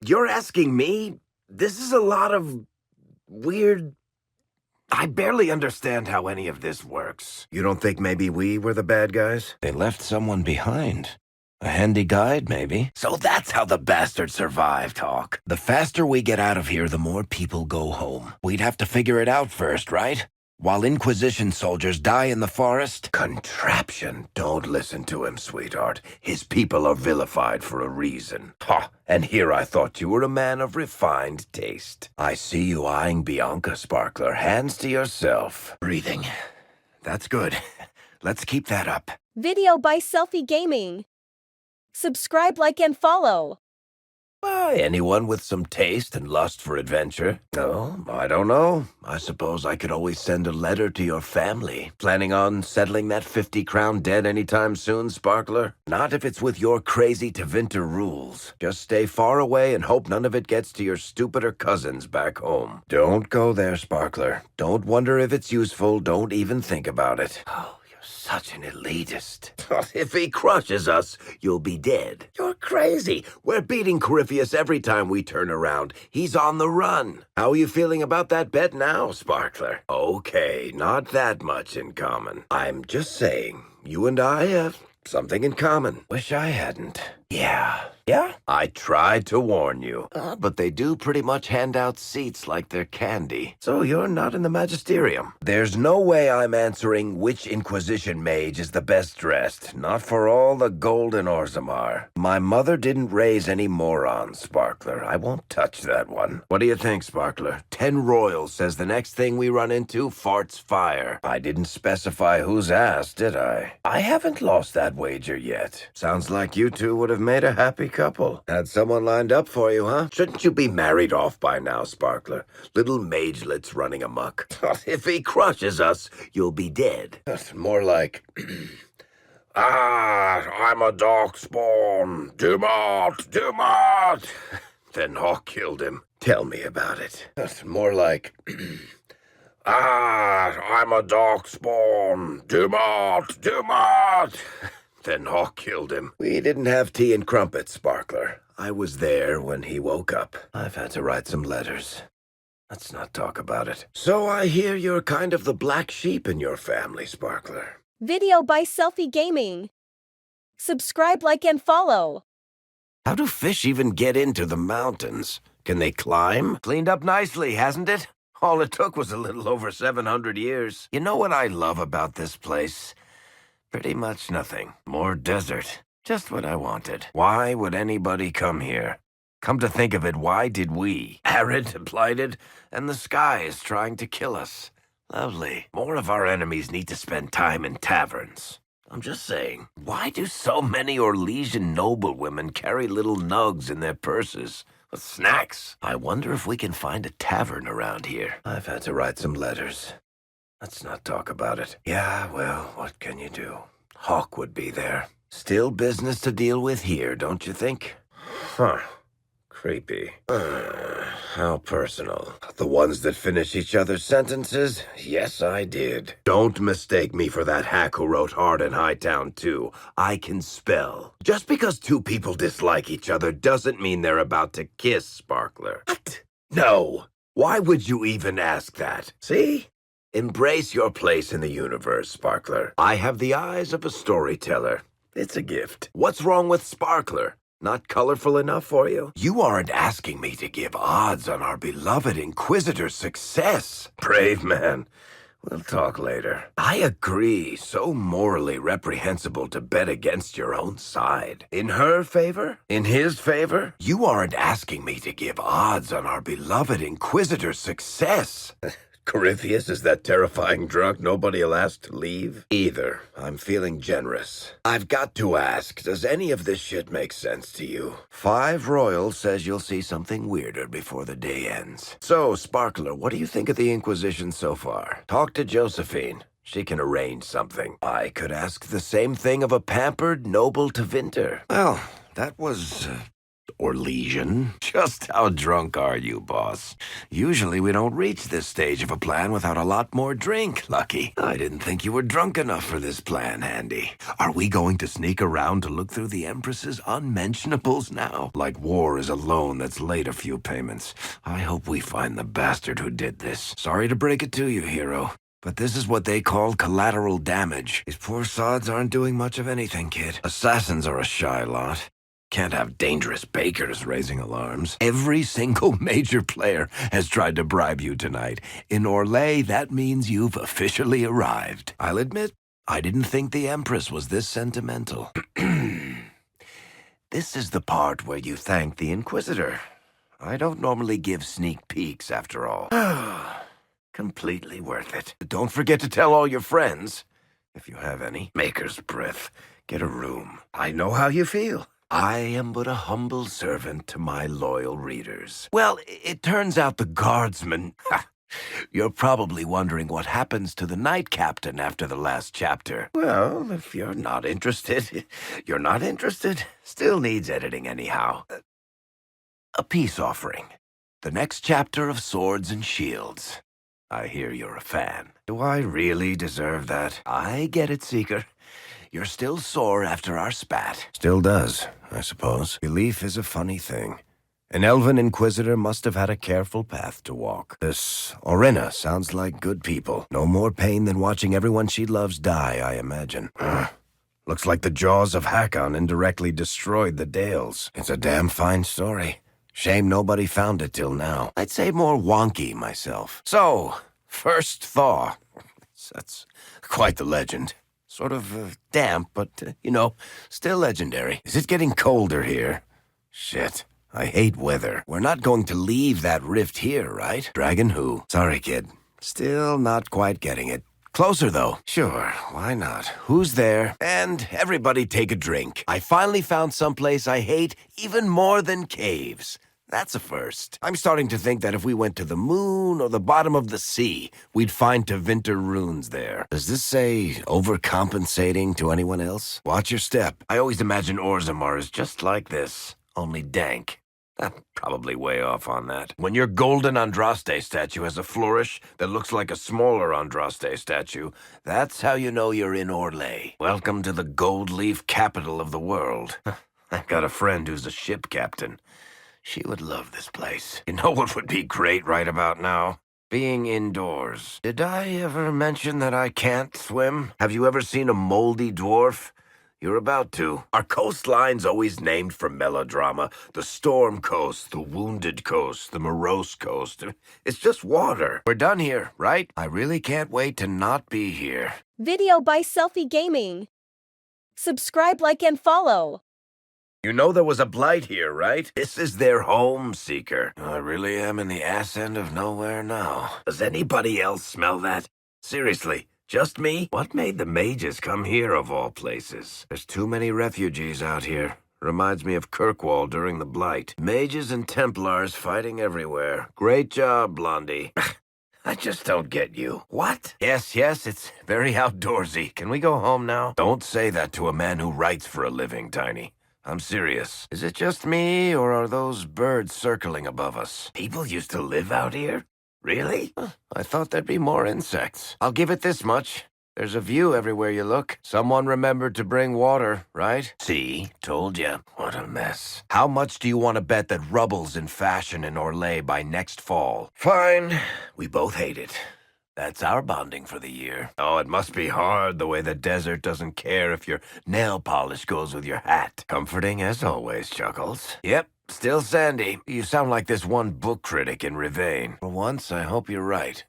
You're asking me? This is a lot of weird... I barely understand how any of this works. You don't think maybe we were the bad guys? They left someone behind. A handy guide, maybe? So that's how the bastard survived, Hawk. The faster we get out of here, the more people go home. We'd have to figure it out first, right? While Inquisition soldiers die in the forest? Contraption. Don't listen to him, sweetheart. His people are vilified for a reason. Ha! And here I thought you were a man of refined taste. I see you eyeing Bianca, Sparkler. Hands to yourself. Breathing. That's good. Let's keep that up. Video by Selfie Gaming. Subscribe, like, and follow. Anyone with some taste and lust for adventure? No, I don't know. I suppose I could always send a letter to your family. Planning on settling that 50-crown debt anytime soon, Sparkler? Not if it's with your crazy Tevinter rules. Just stay far away and hope none of it gets to your stupider cousins back home. Don't go there, Sparkler. Don't wonder if it's useful. Don't even think about it. Oh, you're such an elitist. If he crushes us, you'll be dead. You're crazy. We're beating Corypheus every time we turn around. He's on the run. How are you feeling about that bet now, Sparkler? Okay, not that much in common. I'm just saying, you and I have something in common. Wish I hadn't. Yeah? I tried to warn you. But they do pretty much hand out seats like they're candy. So you're not in the magisterium. There's no way I'm answering which Inquisition mage is the best dressed. Not for all the gold in Orzammar. My mother didn't raise any morons, Sparkler. I won't touch that one. What do you think, Sparkler? 10 Royals says the next thing we run into farts fire. I didn't specify whose ass, did I? I haven't lost that wager yet. Sounds like you two would have made a happy couple. Had someone lined up for you, huh? Shouldn't you be married off by now, Sparkler? Little magelets running amok. If he crushes us, you'll be dead. More like... I'm a darkspawn. Do not. Then Hawk killed him. Tell me about it. More like... I'm a darkspawn. Do not. Then Hawk killed him. We didn't have tea and crumpets, Sparkler. I was there when he woke up. I've had to write some letters. Let's not talk about it. So I hear you're kind of the black sheep in your family, Sparkler. Video by Selfie Gaming. Subscribe, like, and follow. How do fish even get into the mountains? Can they climb? Cleaned up nicely, hasn't it? All it took was a little over 700 years. You know what I love about this place? Pretty much nothing. More desert. Just what I wanted. Why would anybody come here? Come to think of it, why did we? Arid, blighted, and the sky is trying to kill us. Lovely. More of our enemies need to spend time in taverns. I'm just saying, why do so many Orlesian noblewomen carry little nugs in their purses? With snacks? I wonder if we can find a tavern around here. I've had to write some letters. Let's not talk about it. Yeah, well, what can you do? Hawk would be there. Still business to deal with here, don't you think? Huh. Creepy. How personal. The ones that finish each other's sentences? Yes, I did. Don't mistake me for that hack who wrote Hard in Hightown 2. I can spell. Just because two people dislike each other doesn't mean they're about to kiss, Sparkler. What? No. Why would you even ask that? See? Embrace your place in the universe, Sparkler. I have the eyes of a storyteller. It's a gift. What's wrong with Sparkler? Not colorful enough for you? You aren't asking me to give odds on our beloved Inquisitor's success. Brave man. We'll talk later. I agree. So morally reprehensible to bet against your own side. In her favor? In his favor? You aren't asking me to give odds on our beloved Inquisitor's success. Corypheus is that terrifying drunk nobody'll ask to leave? Either. I'm feeling generous. I've got to ask, does any of this shit make sense to you? 5 Royal says you'll see something weirder before the day ends. So, Sparkler, what do you think of the Inquisition so far? Talk to Josephine. She can arrange something. I could ask the same thing of a pampered, noble Tevinter. Well, that was... or lesion. Just how drunk are you, boss? Usually we don't reach this stage of a plan without a lot more drink, Lucky. I didn't think you were drunk enough for this plan, Handy. Are we going to sneak around to look through the Empress's unmentionables now? Like war is a loan that's late a few payments. I hope we find the bastard who did this. Sorry to break it to you, hero, but this is what they call collateral damage. These poor sods aren't doing much of anything, kid. Assassins are a shy lot. Can't have dangerous bakers raising alarms. Every single major player has tried to bribe you tonight. In Orlais, that means you've officially arrived. I'll admit, I didn't think the Empress was this sentimental. This is the part where you thank the Inquisitor. I don't normally give sneak peeks, after all. Completely worth it. Don't forget to tell all your friends, if you have any. Maker's breath. Get a room. I know how you feel. I am but a humble servant to my loyal readers. Well, it turns out the guardsman... You're probably wondering what happens to the Knight Captain after the last chapter. Well, if you're not interested, you're not interested. Still needs editing anyhow. A peace offering. The next chapter of Swords and Shields. I hear you're a fan. Do I really deserve that? I get it, Seeker. You're still sore after our spat. Still does, I suppose. Belief is a funny thing. An elven inquisitor must have had a careful path to walk. This Orina sounds like good people. No more pain than watching everyone she loves die, I imagine. Looks like the jaws of Hakon indirectly destroyed the Dales. It's a damn fine story. Shame nobody found it till now. I'd say more wonky myself. So, first thaw. That's quite the legend. Sort of damp, but, still legendary. Is it getting colder here? Shit. I hate weather. We're not going to leave that rift here, right? Dragon who? Sorry, kid. Still not quite getting it. Closer, though. Sure, why not? Who's there? And everybody take a drink. I finally found someplace I hate even more than caves. That's a first. I'm starting to think that if we went to the moon or the bottom of the sea, we'd find Tevinter runes there. Does this say overcompensating to anyone else? Watch your step. I always imagine Orzammar is just like this, only dank. I'm probably way off on that. When your golden Andraste statue has a flourish that looks like a smaller Andraste statue, that's how you know you're in Orlais. Welcome to the gold leaf capital of the world. I've got a friend who's a ship captain. She would love this place. You know what would be great right about now? Being indoors. Did I ever mention that I can't swim? Have you ever seen a moldy dwarf? You're about to. Our coastline's always named for melodrama. The Storm Coast, the Wounded Coast, the Morose Coast. It's just water. We're done here, right? I really can't wait to not be here. Video by Selfie Gaming. Subscribe, like, and follow. You know there was a blight here, right? This is their home, Seeker. I really am in the ass end of nowhere now. Does anybody else smell that? Seriously, just me? What made the mages come here of all places? There's too many refugees out here. Reminds me of Kirkwall during the blight. Mages and Templars fighting everywhere. Great job, Blondie. I just don't get you. What? Yes, it's very outdoorsy. Can we go home now? Don't say that to a man who writes for a living, Tiny. I'm serious. Is it just me, or are those birds circling above us? People used to live out here? Really? I thought there'd be more insects. I'll give it this much. There's a view everywhere you look. Someone remembered to bring water, right? See? Told ya. What a mess. How much do you want to bet that rubble's in fashion in Orlais by next fall? Fine. We both hate it. That's our bonding for the year. Oh, it must be hard the way the desert doesn't care if your nail polish goes with your hat. Comforting as always, Chuckles. Yep, still sandy. You sound like this one book critic in Rivain. For once, I hope you're right.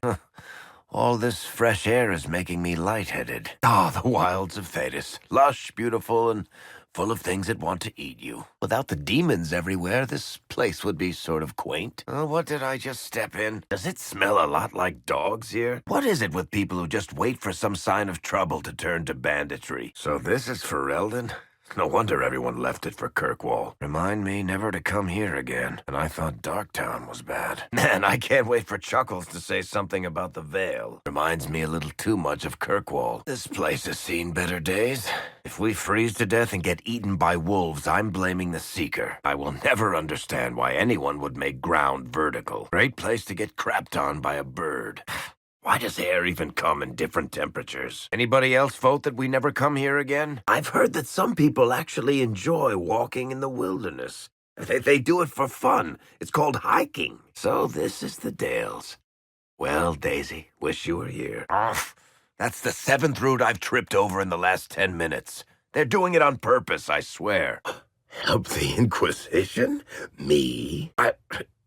All this fresh air is making me lightheaded. The wilds of Thetis. Lush, beautiful, and full of things that want to eat you. Without the demons everywhere, this place would be sort of quaint. What did I just step in? Does it smell a lot like dogs here? What is it with people who just wait for some sign of trouble to turn to banditry? So this is Ferelden? No wonder everyone left it for Kirkwall. Remind me never to come here again. And I thought Darktown was bad. Man, I can't wait for Chuckles to say something about the Vale. Reminds me a little too much of Kirkwall. This place has seen better days. If we freeze to death and get eaten by wolves, I'm blaming the Seeker. I will never understand why anyone would make ground vertical. Great place to get crapped on by a bird. Why does air even come in different temperatures? Anybody else vote that we never come here again? I've heard that some people actually enjoy walking in the wilderness. They do it for fun. It's called hiking. So this is the Dales. Well, Daisy, wish you were here. Oh, that's the 7th route I've tripped over in the last 10 minutes. They're doing it on purpose, I swear. Help the Inquisition? Me?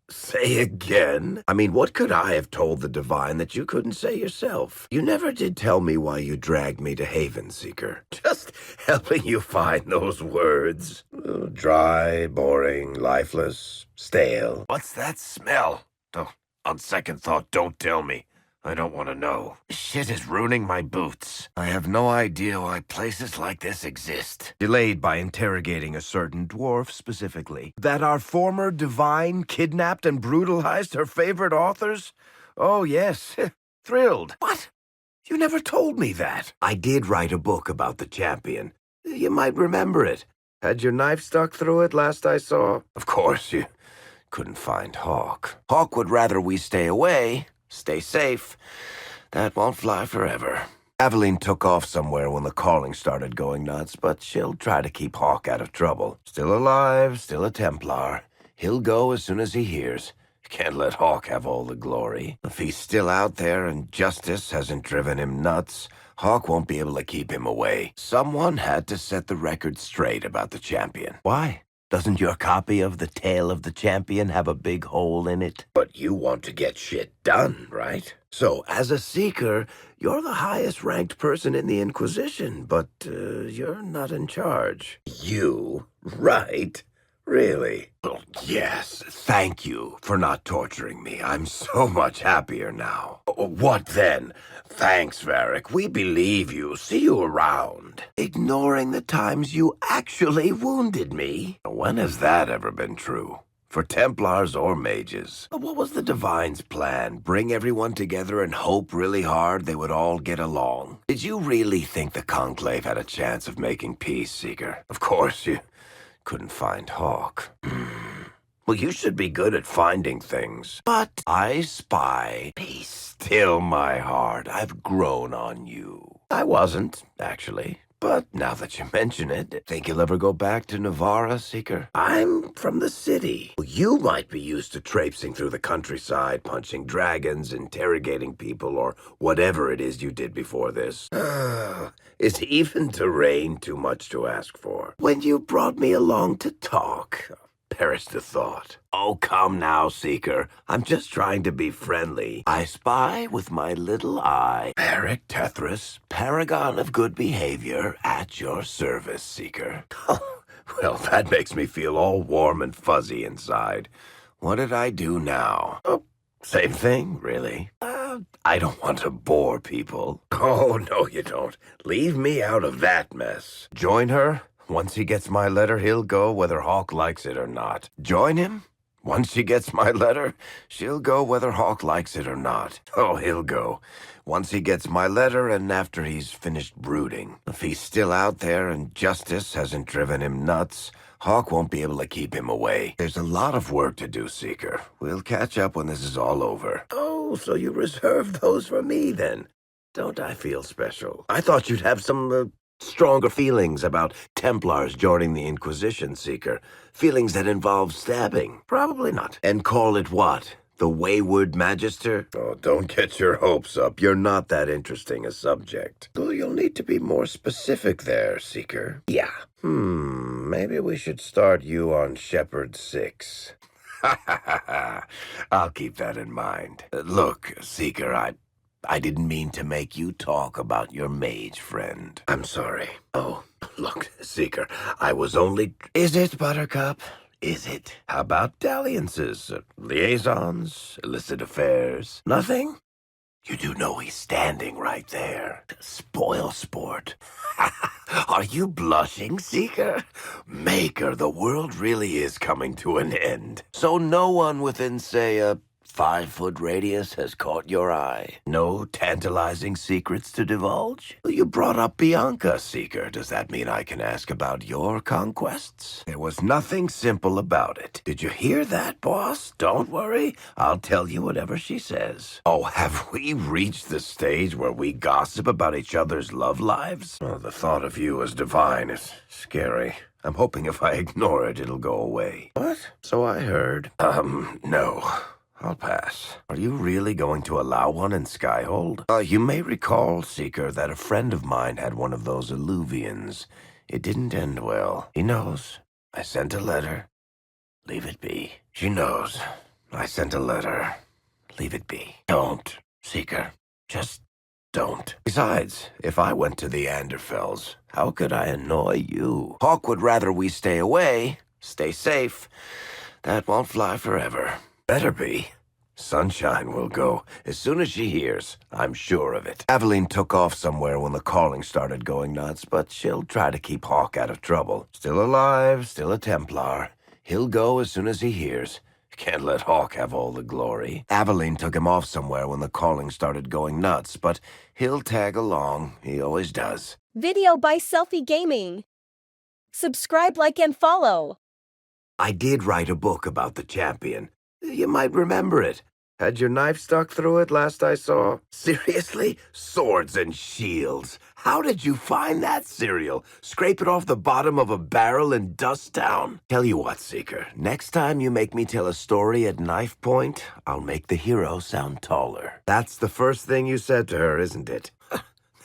Say again? I mean, what could I have told the Divine that you couldn't say yourself? You never did tell me why you dragged me to Haven, Seeker. Just helping you find those words. Dry, boring, lifeless, stale. What's that smell? Oh, on second thought, don't tell me. I don't want to know. This shit is ruining my boots. I have no idea why places like this exist. Delayed by interrogating a certain dwarf specifically. That our former Divine kidnapped and brutalized her favorite authors? Oh, yes. Thrilled. What? You never told me that. I did write a book about the champion. You might remember it. Had your knife stuck through it last I saw? Of course, you couldn't find Hawk. Hawk would rather we stay away. Stay safe. That won't fly forever. Aveline took off somewhere when the calling started going nuts, but she'll try to keep Hawk out of trouble. Still alive, still a Templar. He'll go as soon as he hears. Can't let Hawk have all the glory. If he's still out there and justice hasn't driven him nuts, Hawk won't be able to keep him away. Someone had to set the record straight about the champion. Why? Doesn't your copy of The Tale of the Champion have a big hole in it? But you want to get shit done, right? So, as a Seeker, you're the highest-ranked person in the Inquisition, but you're not in charge. You? Right? Really? Oh, yes. Thank you for not torturing me. I'm so much happier now. What then? Thanks, Varric. We believe you. See you around. Ignoring the times you actually wounded me? When has that ever been true? For Templars or mages? What was the Divine's plan? Bring everyone together and hope really hard they would all get along? Did you really think the Conclave had a chance of making peace, Seeker? Of course you couldn't find Hawk. Well, you should be good at finding things. But I spy. Be still, my heart. I've grown on you. I wasn't, actually. But now that you mention it, think you'll ever go back to Navarra, Seeker? I'm from the city. You might be used to traipsing through the countryside, punching dragons, interrogating people, or whatever it is you did before this. Is even terrain too much to ask for? When you brought me along to talk, perish the thought. Oh, come now, Seeker. I'm just trying to be friendly. I spy with my little eye. Varric Tethras, paragon of good behavior, at your service, Seeker. Well, that makes me feel all warm and fuzzy inside. What did I do now? Oh, same thing, really. I don't want to bore people. Oh, no, you don't. Leave me out of that mess. Join her? Once he gets my letter, he'll go whether Hawk likes it or not. Join him? Once she gets my letter, she'll go whether Hawk likes it or not. Oh, he'll go. Once he gets my letter and after he's finished brooding. If he's still out there and justice hasn't driven him nuts, Hawk won't be able to keep him away. There's a lot of work to do, Seeker. We'll catch up when this is all over. Oh, so you reserved those for me, then? Don't I feel special? I thought you'd have some, stronger feelings about Templars joining the Inquisition, Seeker. Feelings that involve stabbing. Probably not. And call it what? The Wayward Magister? Oh, don't get your hopes up. You're not that interesting a subject. Well, you'll need to be more specific there, Seeker. Yeah. Maybe we should start you on Shepherd 6. I'll keep that in mind. Look, Seeker, I didn't mean to make you talk about your mage friend. I'm sorry. Oh, look, Seeker, I was only... Is it, Buttercup? Is it? How about dalliances, liaisons, illicit affairs? Nothing? You do know he's standing right there. Spoil sport. Are you blushing, Seeker? Maker, the world really is coming to an end. So no one within, say, a 5-foot radius has caught your eye? No tantalizing secrets to divulge? You brought up Bianca, Seeker. Does that mean I can ask about your conquests? There was nothing simple about it. Did you hear that, boss? Don't worry. I'll tell you whatever she says. Oh, have we reached the stage where we gossip about each other's love lives? Oh, the thought of you as divine is scary. I'm hoping if I ignore it, it'll go away. What? So I heard. No. I'll pass. Are you really going to allow one in Skyhold? You may recall, Seeker, that a friend of mine had one of those illuvians. It didn't end well. He knows. I sent a letter. Leave it be. She knows. I sent a letter. Leave it be. Don't, Seeker. Just don't. Besides, if I went to the Anderfells, how could I annoy you? Hawk would rather we stay away. Stay safe. That won't fly forever. Better be. Sunshine will go as soon as she hears. I'm sure of it. Aveline took off somewhere when the calling started going nuts, but she'll try to keep Hawk out of trouble. Still alive, still a Templar. He'll go as soon as he hears. Can't let Hawk have all the glory. Aveline took him off somewhere when the calling started going nuts, but he'll tag along. He always does. Video by Selfie Gaming. Subscribe, like, and follow. I did write a book about the champion. You might remember it. Had your knife stuck through it last I saw? Seriously? Swords and shields. How did you find that cereal? Scrape it off the bottom of a barrel in Dusttown? Tell you what, Seeker. Next time you make me tell a story at knife point, I'll make the hero sound taller. That's the first thing you said to her, isn't it?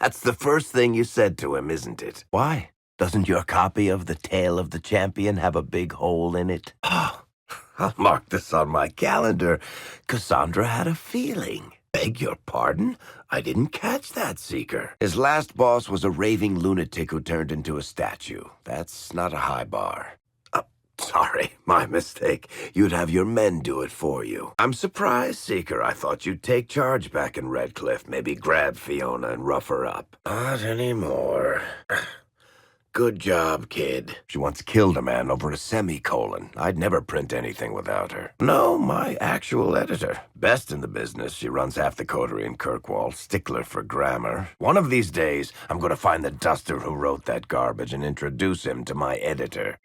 That's the first thing you said to him, isn't it? Why? Doesn't your copy of The Tale of the Champion have a big hole in it? I'll mark this on my calendar. Cassandra had a feeling. Beg your pardon? I didn't catch that, Seeker. His last boss was a raving lunatic who turned into a statue. That's not a high bar. Sorry, my mistake. You'd have your men do it for you. I'm surprised, Seeker. I thought you'd take charge back in Redcliffe. Maybe grab Fiona and rough her up. Not anymore. Good job, kid. She once killed a man over a semicolon. I'd never print anything without her. No, my actual editor. Best in the business. She runs half the coterie in Kirkwall. Stickler for grammar. One of these days, I'm going to find the duster who wrote that garbage and introduce him to my editor.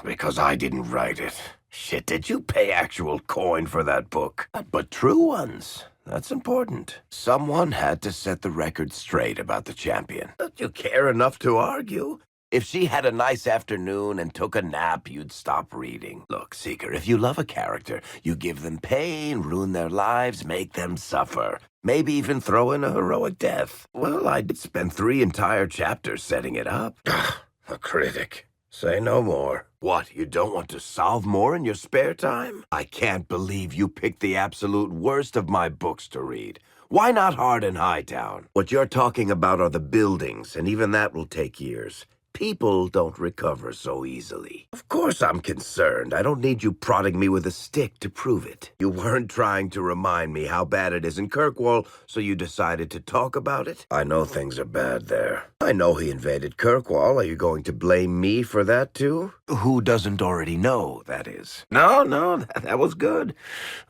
Because I didn't write it. Shit, did you pay actual coin for that book? But true ones. That's important. Someone had to set the record straight about the champion. Don't you care enough to argue? If she had a nice afternoon and took a nap, you'd stop reading. Look, Seeker, if you love a character, you give them pain, ruin their lives, make them suffer. Maybe even throw in a heroic death. Well, I did spend 3 entire chapters setting it up. A critic. Say no more. What, you don't want to solve more in your spare time? I can't believe you picked the absolute worst of my books to read. Why not Hard and Hightown? What you're talking about are the buildings, and even that will take years. People don't recover so easily. Of course I'm concerned. I don't need you prodding me with a stick to prove it. You weren't trying to remind me how bad it is in Kirkwall, so you decided to talk about it? I know things are bad there. I know he invaded Kirkwall. Are you going to blame me for that too? Who doesn't already know, that is. No, that was good.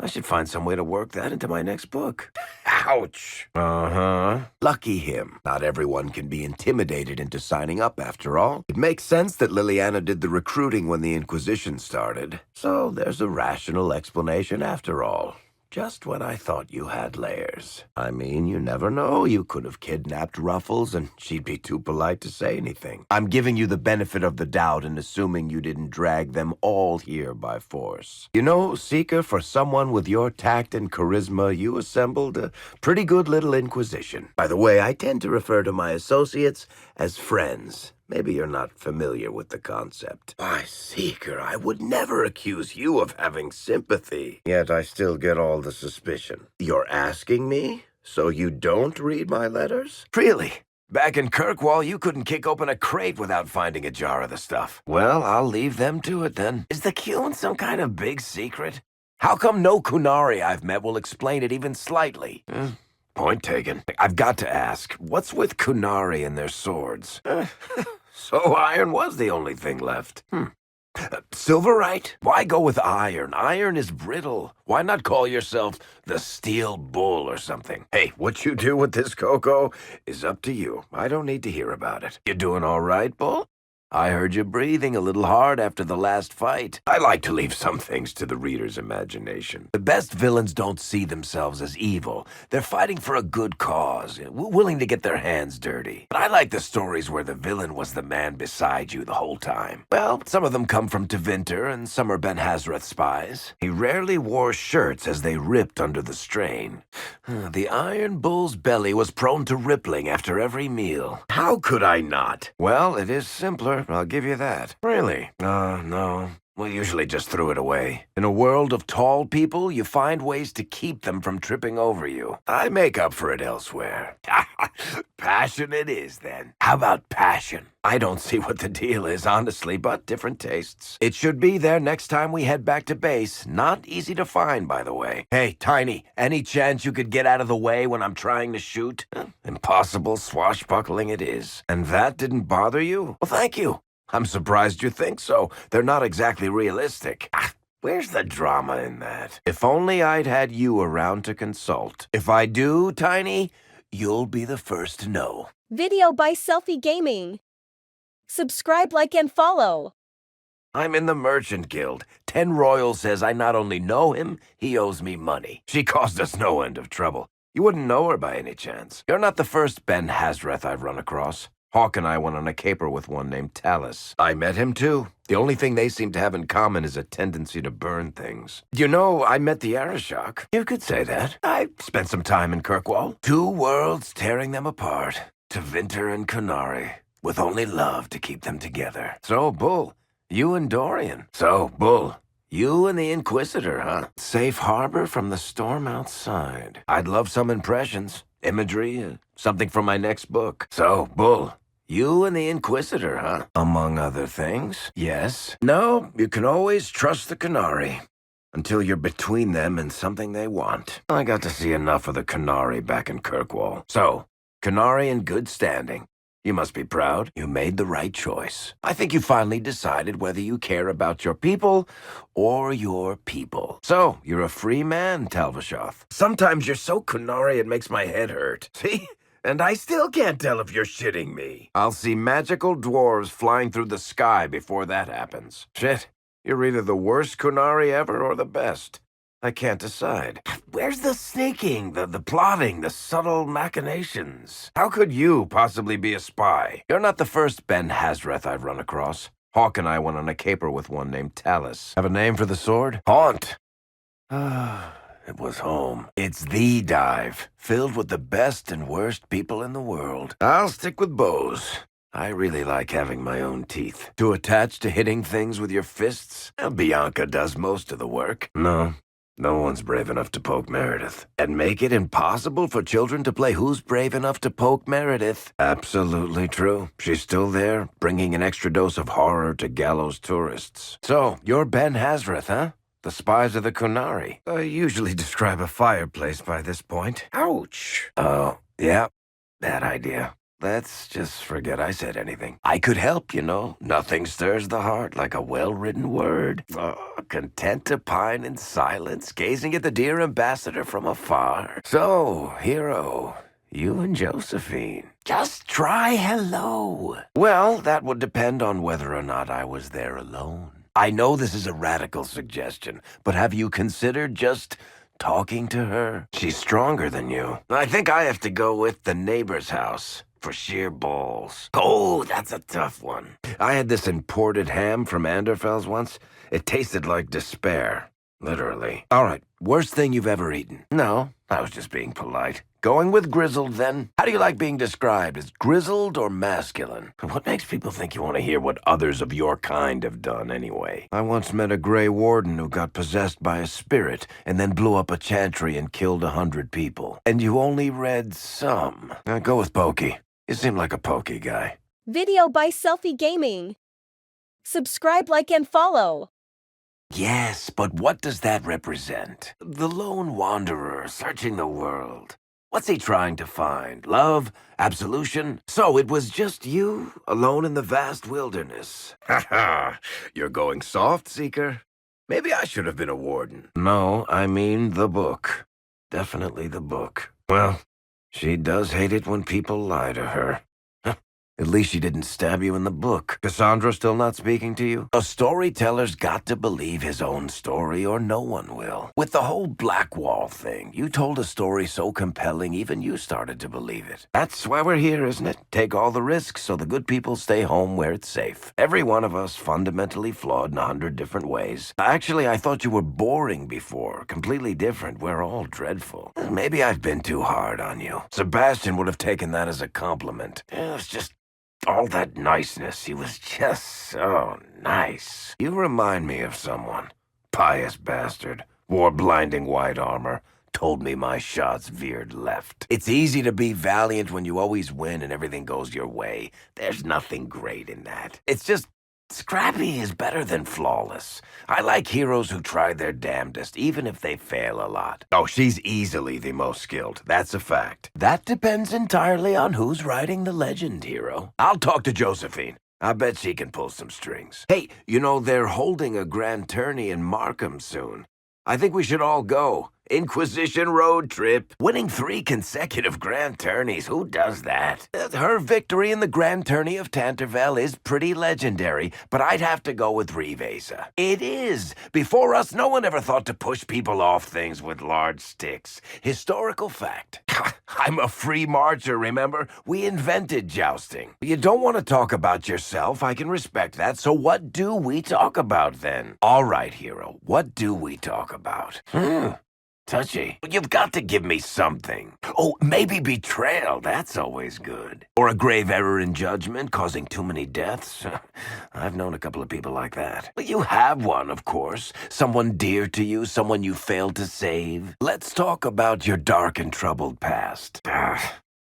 I should find some way to work that into my next book. Ouch. Uh-huh. Lucky him. Not everyone can be intimidated into signing up after all. It makes sense that Liliana did the recruiting when the Inquisition started. So there's a rational explanation after all. Just when I thought you had layers. I mean, you never know. You could have kidnapped Ruffles and she'd be too polite to say anything. I'm giving you the benefit of the doubt and assuming you didn't drag them all here by force. You know, Seeker, for someone with your tact and charisma, you assembled a pretty good little Inquisition. By the way, I tend to refer to my associates as friends. Maybe you're not familiar with the concept. Why, Seeker, I would never accuse you of having sympathy. Yet I still get all the suspicion. You're asking me? So you don't read my letters? Really? Back in Kirkwall, you couldn't kick open a crate without finding a jar of the stuff. Well, I'll leave them to it then. Is the Qun some kind of big secret? How come no Kunari I've met will explain it even slightly? Point taken. I've got to ask, what's with Kunari and their swords? So iron was the only thing left. Silverite? Why go with iron? Iron is brittle. Why not call yourself the Steel Bull or something? Hey, what you do with this cocoa is up to you. I don't need to hear about it. You doing all right, Bull? I heard you breathing a little hard after the last fight. I like to leave some things to the reader's imagination. The best villains don't see themselves as evil. They're fighting for a good cause, willing to get their hands dirty. But I like the stories where the villain was the man beside you the whole time. Well, some of them come from Tevinter, and some are Ben Hazrath's spies. He rarely wore shirts as they ripped under the strain. The Iron Bull's belly was prone to rippling after every meal. How could I not? Well, it is simpler. I'll give you that. Really? No. We usually just threw it away. In a world of tall people, you find ways to keep them from tripping over you. I make up for it elsewhere. Passion it is, then. How about passion? I don't see what the deal is, honestly, but different tastes. It should be there next time we head back to base. Not easy to find, by the way. Hey, Tiny, any chance you could get out of the way when I'm trying to shoot? Impossible swashbuckling it is. And that didn't bother you? Well, thank you. I'm surprised you think so. They're not exactly realistic. Where's the drama in that? If only I'd had you around to consult. If I do, Tiny, you'll be the first to know. Video by Selfie Gaming. Subscribe, like, and follow. I'm in the Merchant Guild. 10 Royal says I not only know him, he owes me money. She caused us no end of trouble. You wouldn't know her by any chance. You're not the first Ben Hazrath I've run across. Hawk and I went on a caper with one named Talus. I met him too. The only thing they seem to have in common is a tendency to burn things. You know, I met the Arishok. You could say that. I spent some time in Kirkwall. 2 worlds tearing them apart. Tevinter and Kunari, with only love to keep them together. So, Bull, you and Dorian. So, Bull, you and the Inquisitor, huh? Safe harbor from the storm outside. I'd love some impressions, imagery, something from my next book. So, Bull, you and the Inquisitor, huh? Among other things. Yes. No, you can always trust the Kunari. Until you're between them and something they want. I got to see enough of the Kunari back in Kirkwall. So, Kunari in good standing. You must be proud. You made the right choice. I think you finally decided whether you care about your people or your people. So, you're a free man, Talvashoth. Sometimes you're so Kunari it makes my head hurt. See? And I still can't tell if you're shitting me. I'll see magical dwarves flying through the sky before that happens. Shit, you're either the worst Kunari ever or the best. I can't decide. Where's the sneaking, the plotting, the subtle machinations? How could you possibly be a spy? You're not the first Ben Hazrath I've run across. Hawk and I went on a caper with one named Talus. Have a name for the sword? Haunt. It was home. It's the dive, filled with the best and worst people in the world. I'll stick with bows. I really like having my own teeth. Too attached to hitting things with your fists? Well, Bianca does most of the work. No one's brave enough to poke Meredith. And make it impossible for children to play Who's Brave Enough to Poke Meredith. Absolutely true. She's still there, bringing an extra dose of horror to gallows tourists. So, you're Ben Hazrath, huh? The spies of the Kunari. I usually describe a fireplace by this point. Ouch. Oh, yeah, bad idea. Let's just forget I said anything. I could help, you know. Nothing stirs the heart like a well-written word. Content to pine in silence, gazing at the dear ambassador from afar. So, hero, you and Josephine. Just try hello. Well, that would depend on whether or not I was there alone. I know this is a radical suggestion, but have you considered just talking to her? She's stronger than you. I think I have to go with the neighbor's house for sheer balls. Oh, that's a tough one. I had this imported ham from Anderfell's once. It tasted like despair. Literally. All right, worst thing you've ever eaten? No, I was just being polite. Going with grizzled, then? How do you like being described, as grizzled or masculine? What makes people think you want to hear what others of your kind have done, anyway? I once met a Grey Warden who got possessed by a spirit and then blew up a chantry and killed 100 people. And you only read some. Now go with pokey. You seem like a pokey guy. Video by Selfie Gaming. Subscribe, like, and follow. Yes, but what does that represent? The lone wanderer searching the world. What's he trying to find? Love? Absolution? So it was just you, alone in the vast wilderness. Ha ha! You're going soft, Seeker. Maybe I should have been a warden. No, I mean the book. Definitely the book. Well, she does hate it when people lie to her. At least she didn't stab you in the book. Cassandra still not speaking to you? A storyteller's got to believe his own story or no one will. With the whole Black Wall thing, you told a story so compelling even you started to believe it. That's why we're here, isn't it? Take all the risks so the good people stay home where it's safe. Every one of us fundamentally flawed in 100 different ways. Actually, I thought you were boring before. Completely different. We're all dreadful. Maybe I've been too hard on you. Sebastian would have taken that as a compliment. It's just all that niceness. He was just so nice. You remind me of someone. Pious bastard. Wore blinding white armor. Told me my shots veered left. It's easy to be valiant when you always win and everything goes your way. There's nothing great in that. It's just scrappy is better than flawless. I like heroes who try their damnedest, even if they fail a lot. Oh, she's easily the most skilled. That's a fact. That depends entirely on who's writing the legend, hero. I'll talk to Josephine. I bet she can pull some strings. Hey, you know, they're holding a grand tourney in Markham soon. I think we should all go. Inquisition road trip. Winning 3 consecutive Grand Tourneys. Who does that? Her victory in the Grand Tourney of Tanterville is pretty legendary, but I'd have to go with Rivesa. It is. Before us, no one ever thought to push people off things with large sticks. Historical fact. I'm a free marcher, remember? We invented jousting. You don't want to talk about yourself. I can respect that. So what do we talk about then? All right, hero. What do we talk about? Touchy. You've got to give me something. Oh, maybe betrayal. That's always good. Or a grave error in judgment causing too many deaths. I've known a couple of people like that. But you have one, of course. Someone dear to you, someone you failed to save. Let's talk about your dark and troubled past.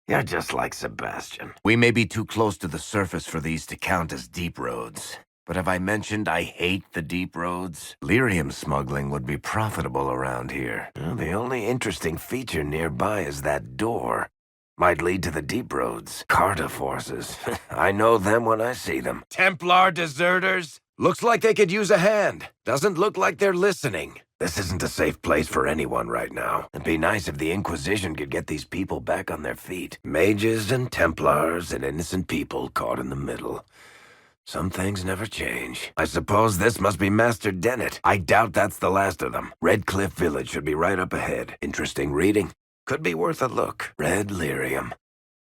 You're just like Sebastian. We may be too close to the surface for these to count as deep roads. But have I mentioned I hate the deep roads? Lyrium smuggling would be profitable around here. Well, the only interesting feature nearby is that door. Might lead to the deep roads. Carta forces. I know them when I see them. Templar deserters? Looks like they could use a hand. Doesn't look like they're listening. This isn't a safe place for anyone right now. It'd be nice if the Inquisition could get these people back on their feet. Mages and Templars and innocent people caught in the middle. Some things never change. I suppose this must be Master Dennett. I doubt that's the last of them. Red Cliff Village should be right up ahead. Interesting reading. Could be worth a look. Red Lyrium.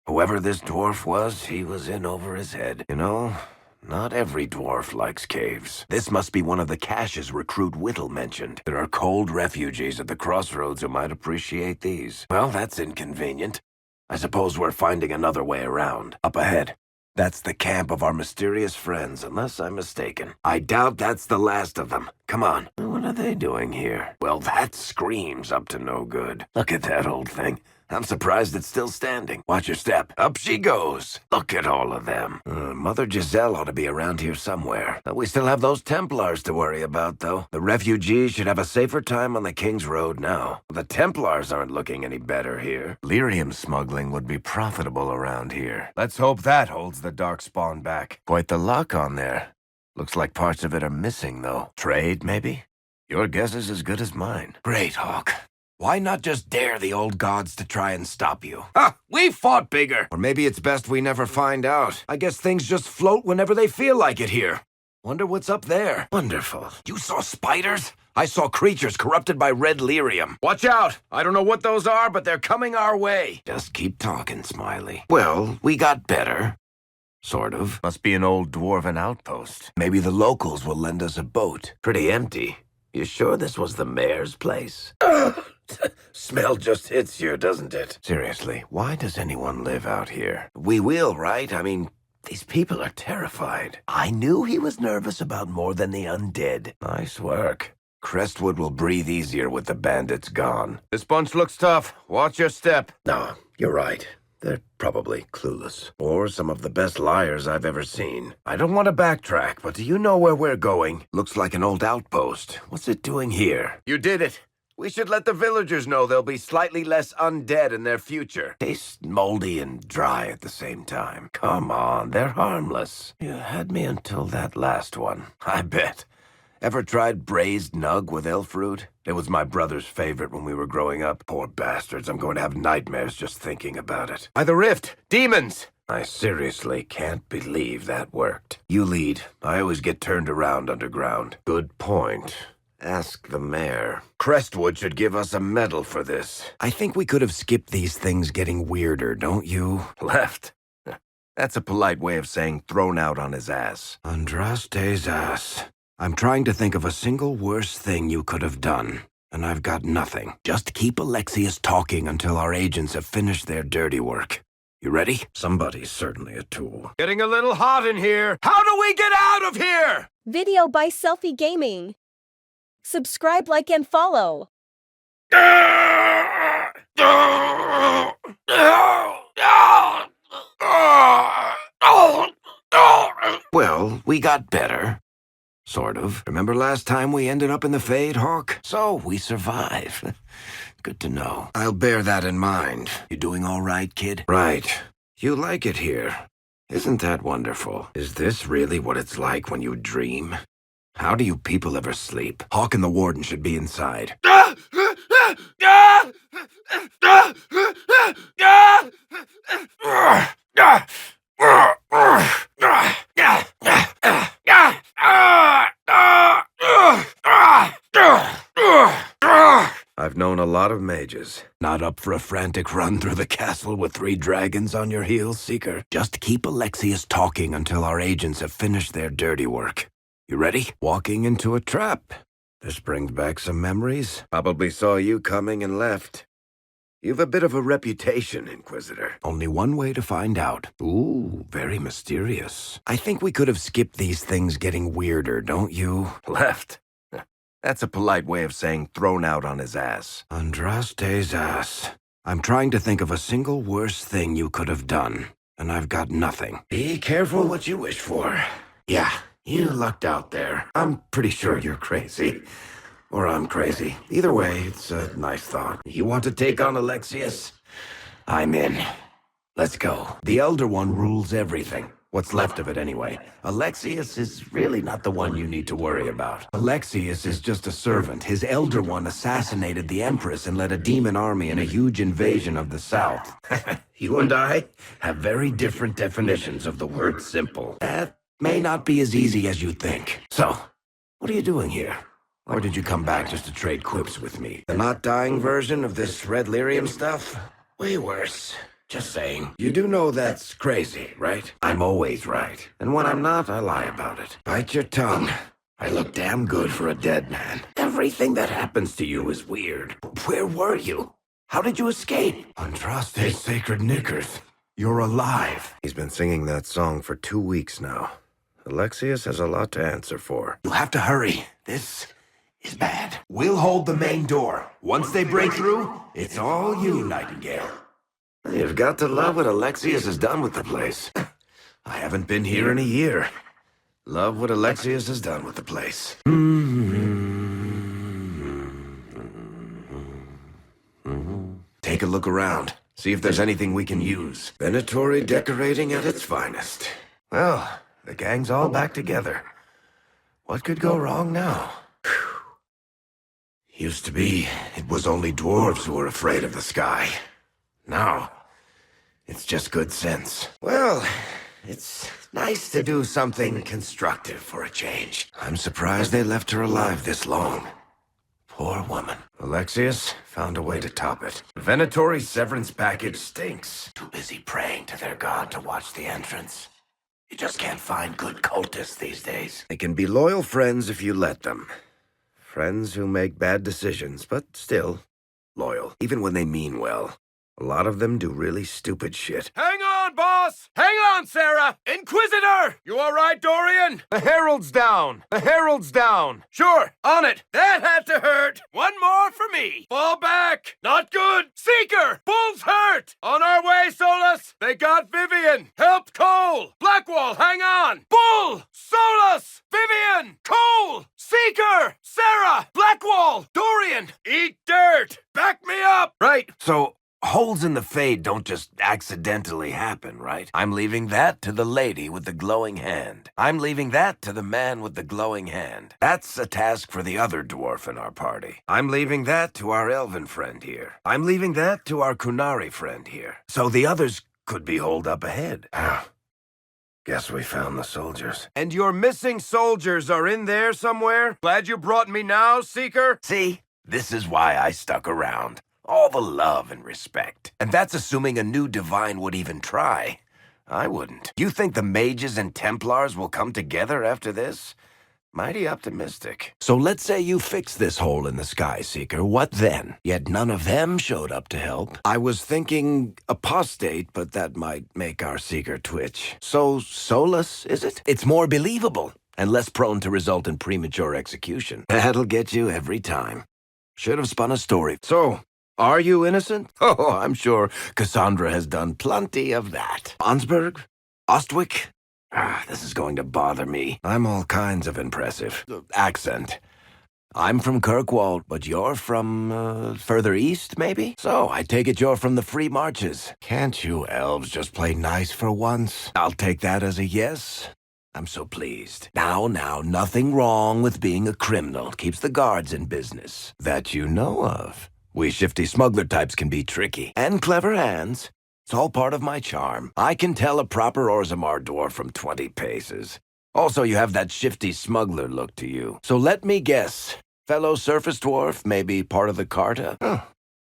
Whoever this dwarf was, he was in over his head. You know, not every dwarf likes caves. This must be one of the caches Recruit Whittle mentioned. There are cold refugees at the crossroads who might appreciate these. Well, that's inconvenient. I suppose we're finding another way around. Up ahead. That's the camp of our mysterious friends, unless I'm mistaken. I doubt that's the last of them. Come on. What are they doing here? Well, that screams up to no good. Look at that old thing. I'm surprised it's still standing. Watch your step. Up she goes. Look at all of them. Mother Giselle ought to be around here somewhere. We still have those Templars to worry about, though. The refugees should have a safer time on the King's Road now. The Templars aren't looking any better here. Lyrium smuggling would be profitable around here. Let's hope that holds the Darkspawn back. Quite the lock on there. Looks like parts of it are missing, though. Trade, maybe? Your guess is as good as mine. Great, Hawk. Why not just dare the old gods to try and stop you? We fought bigger! Or maybe it's best we never find out. I guess things just float whenever they feel like it here. Wonder what's up there. Wonderful. You saw spiders? I saw creatures corrupted by red lyrium. Watch out! I don't know what those are, but they're coming our way. Just keep talking, Smiley. Well, we got better. Sort of. Must be an old dwarven outpost. Maybe the locals will lend us a boat. Pretty empty. You sure this was the mayor's place? Smell just hits you, doesn't it? Seriously, why does anyone live out here? We will, right? I mean, these people are terrified. I knew he was nervous about more than the undead. Nice work. Crestwood will breathe easier with the bandits gone. This bunch looks tough. Watch your step. No, you're right. They're probably clueless. Or some of the best liars I've ever seen. I don't want to backtrack, but do you know where we're going? Looks like an old outpost. What's it doing here? You did it. We should let the villagers know they'll be slightly less undead in their future. Tastes moldy and dry at the same time. Come on, they're harmless. You had me until that last one, I bet. Ever tried braised nug with elf root? It was my brother's favorite when we were growing up. Poor bastards, I'm going to have nightmares just thinking about it. By the rift! Demons! I seriously can't believe that worked. You lead. I always get turned around underground. Good point. Ask the mayor. Crestwood should give us a medal for this. I think we could have skipped these things getting weirder, don't you? Left. That's a polite way of saying thrown out on his ass. Andraste's ass. I'm trying to think of a single worse thing you could have done, and I've got nothing. Just keep Alexius talking until our agents have finished their dirty work. You ready? Somebody's certainly a tool. Getting a little hot in here. How do we get out of here? Video by Selfie Gaming. Subscribe, like, and follow. Well, we got better. Sort of. Remember last time we ended up in the Fade, Hawk? So, we survived. Good to know. I'll bear that in mind. You doing all right, kid? Right. You like it here. Isn't that wonderful? Is this really what it's like when you dream? How do you people ever sleep? Hawk and the warden should be inside. I've known a lot of mages. Not up for a frantic run through the castle with 3 dragons on your heels, Seeker? Just keep Alexius talking until our agents have finished their dirty work. You ready? Walking into a trap. This brings back some memories. Probably saw you coming and left. You've a bit of a reputation, Inquisitor. Only one way to find out. Ooh, very mysterious. I think we could have skipped these things getting weirder, don't you? Left. That's a polite way of saying thrown out on his ass. Andraste's ass. I'm trying to think of a single worse thing you could have done, and I've got nothing. Be careful what you wish for. Yeah, you lucked out there. I'm pretty sure you're crazy. Or I'm crazy. Either way, it's a nice thought. You want to take on Alexius? I'm in. Let's go. The Elder One rules everything. What's left of it, anyway. Alexius is really not the one you need to worry about. Alexius is just a servant. His Elder One assassinated the Empress and led a demon army in a huge invasion of the South. You and I have very different definitions of the word simple. That may not be as easy as you think. So, what are you doing here? Or did you come back just to trade quips with me? The not dying version of this red lyrium stuff? Way worse. Just saying. You do know that's crazy, right? I'm always right. And when I'm not, I lie about it. Bite your tongue. I look damn good for a dead man. Everything that happens to you is weird. Where were you? How did you escape? Andraste's sacred knickers. You're alive. He's been singing that song for 2 weeks now. Alexius has a lot to answer for. You have to hurry. This is bad. We'll hold the main door. Once they break through, it's all you, Nightingale. You've got to love what Alexius has done with the place. I haven't been here in a year. Love what Alexius has done with the place. Take a look around. See if there's anything we can use. Venatory decorating at its finest. Well, the gang's all back together. What could go wrong now? Used to be, it was only dwarves who were afraid of the sky. Now, it's just good sense. Well, it's nice to do something constructive for a change. I'm surprised they left her alive this long. Poor woman. Alexius found a way to top it. Venatory's severance package stinks. Too busy praying to their god to watch the entrance. You just can't find good cultists these days. They can be loyal friends if you let them. Friends who make bad decisions, but still loyal, even when they mean well. A lot of them do really stupid shit. Hang on! on, boss! Hang on, Sarah! Inquisitor! You all right, Dorian? The herald's down! The herald's down! Sure, on it. That had to hurt. One more for me. Fall back. Not good. Seeker! Bull's hurt! On our way, Solus! They got Vivian! Help Cole! Blackwall, hang on! Bull! Solus! Vivian! Cole! Seeker! Sarah! Blackwall! Dorian! Eat dirt! Back me up! Right, so holes in the fade don't just accidentally happen, right? I'm leaving that to the lady with the glowing hand. I'm leaving that to the man with the glowing hand. That's a task for the other dwarf in our party. I'm leaving that to our elven friend here. I'm leaving that to our Kunari friend here. So the others could be holed up ahead. Guess we found the soldiers. And your missing soldiers are in there somewhere? Glad you brought me now, Seeker? See, this is why I stuck around. All the love and respect. And that's assuming a new divine would even try. I wouldn't. You think the mages and Templars will come together after this? Mighty optimistic. So let's say you fix this hole in the sky, Seeker. What then? Yet none of them showed up to help. I was thinking apostate, but that might make our Seeker twitch. So Solus, is it? It's more believable and less prone to result in premature execution. That'll get you every time. Should have spun a story. So, are you innocent? Oh, I'm sure Cassandra has done plenty of that. Ansberg? Ostwick? This is going to bother me. I'm all kinds of impressive. Accent. I'm from Kirkwall, but you're from, further east, maybe? So, I take it you're from the Free Marches. Can't you elves just play nice for once? I'll take that as a yes. I'm so pleased. Now, nothing wrong with being a criminal. Keeps the guards in business. That you know of. We shifty smuggler types can be tricky. And clever hands. It's all part of my charm. I can tell a proper Orzammar dwarf from 20 paces. Also, you have that shifty smuggler look to you. So let me guess. Fellow surface dwarf, maybe part of the Carta? Oh,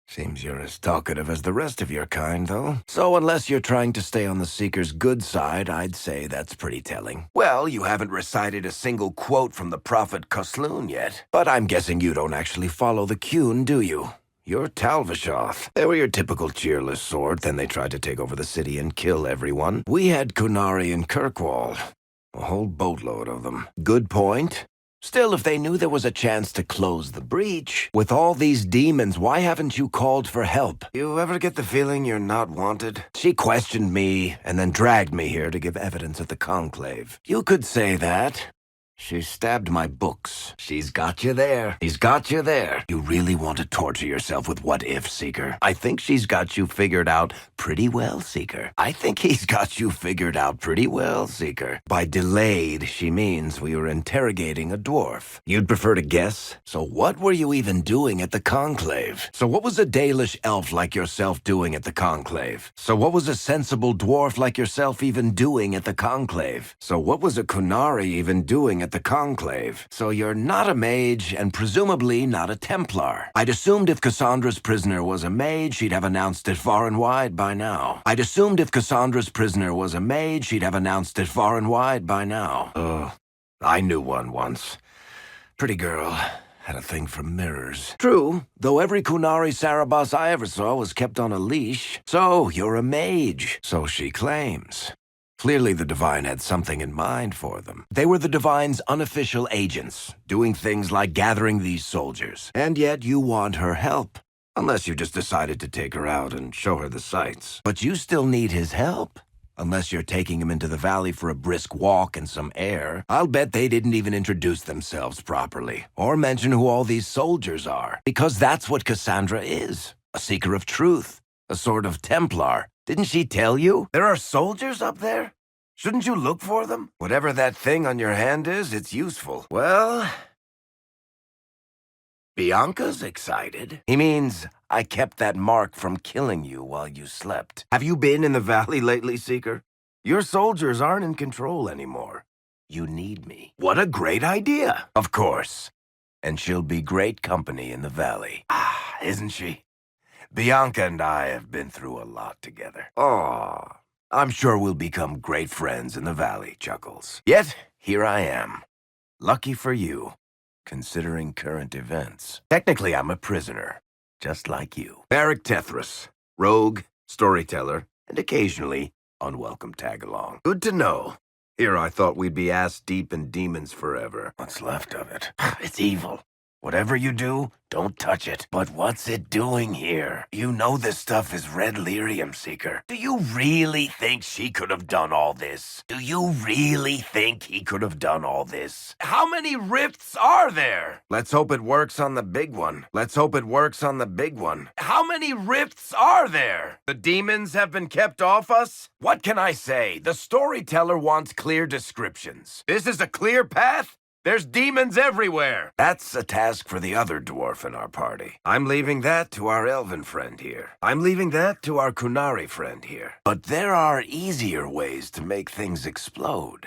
seems you're as talkative as the rest of your kind, though. So unless you're trying to stay on the Seeker's good side, I'd say that's pretty telling. Well, you haven't recited a single quote from the prophet Kosloon yet. But I'm guessing you don't actually follow the Qun, do you? You're Talvishoth. They were your typical cheerless sort, then they tried to take over the city and kill everyone. We had Kunari and Kirkwall. A whole boatload of them. Good point. Still, if they knew there was a chance to close the breach, with all these demons, why haven't you called for help? You ever get the feeling you're not wanted? She questioned me, and then dragged me here to give evidence at the conclave. You could say that. She stabbed my books. She's got you there. He's got you there. You really want to torture yourself with what if, Seeker? I think she's got you figured out pretty well, Seeker. I think he's got you figured out pretty well, Seeker. By delayed, she means we were interrogating a dwarf. You'd prefer to guess? So what were you even doing at the conclave? So what was a Dalish elf like yourself doing at the conclave? So what was a sensible dwarf like yourself even doing at the conclave? So what was a Kunari even doing at the conclave? So you're not a mage, and presumably not a Templar. I'd assumed if Cassandra's prisoner was a mage, she'd have announced it far and wide by now. I'd assumed if Cassandra's prisoner was a mage, she'd have announced it far and wide by now. I knew one once. Pretty girl. Had a thing for mirrors. True, though every Kunari Sarabas I ever saw was kept on a leash. So, you're a mage. So she claims. Clearly the Divine had something in mind for them. They were the Divine's unofficial agents, doing things like gathering these soldiers. And yet you want her help. Unless you just decided to take her out and show her the sights. But you still need his help. Unless you're taking him into the valley for a brisk walk and some air. I'll bet they didn't even introduce themselves properly. Or mention who all these soldiers are. Because that's what Cassandra is. A seeker of truth. A sort of Templar. Didn't she tell you? There are soldiers up there? Shouldn't you look for them? Whatever that thing on your hand is, it's useful. Well, Bianca's excited. He means I kept that mark from killing you while you slept. Have you been in the valley lately, Seeker? Your soldiers aren't in control anymore. You need me. What a great idea. Of course. And she'll be great company in the valley. Isn't she? Bianca and I have been through a lot together. Oh, I'm sure we'll become great friends in the valley, Chuckles. Yet, here I am. Lucky for you, considering current events. Technically, I'm a prisoner, just like you. Varric Tethras, rogue, storyteller, and occasionally Unwelcome tag-along. Good to know. Here I thought we'd be ass-deep in demons forever. What's left of it? It's evil. Whatever you do, don't touch it. But what's it doing here? You know this stuff is red lyrium, Seeker. Do you really think she could have done all this? Do you really think he could have done all this? How many rifts are there? Let's hope it works on the big one. Let's hope it works on the big one. How many rifts are there? The demons have been kept off us? What can I say? The storyteller wants clear descriptions. This is a clear path? There's demons everywhere. That's a task for the other dwarf in our party. I'm leaving that to our elven friend here. I'm leaving that to our Kunari friend here. But there are easier ways to make things explode.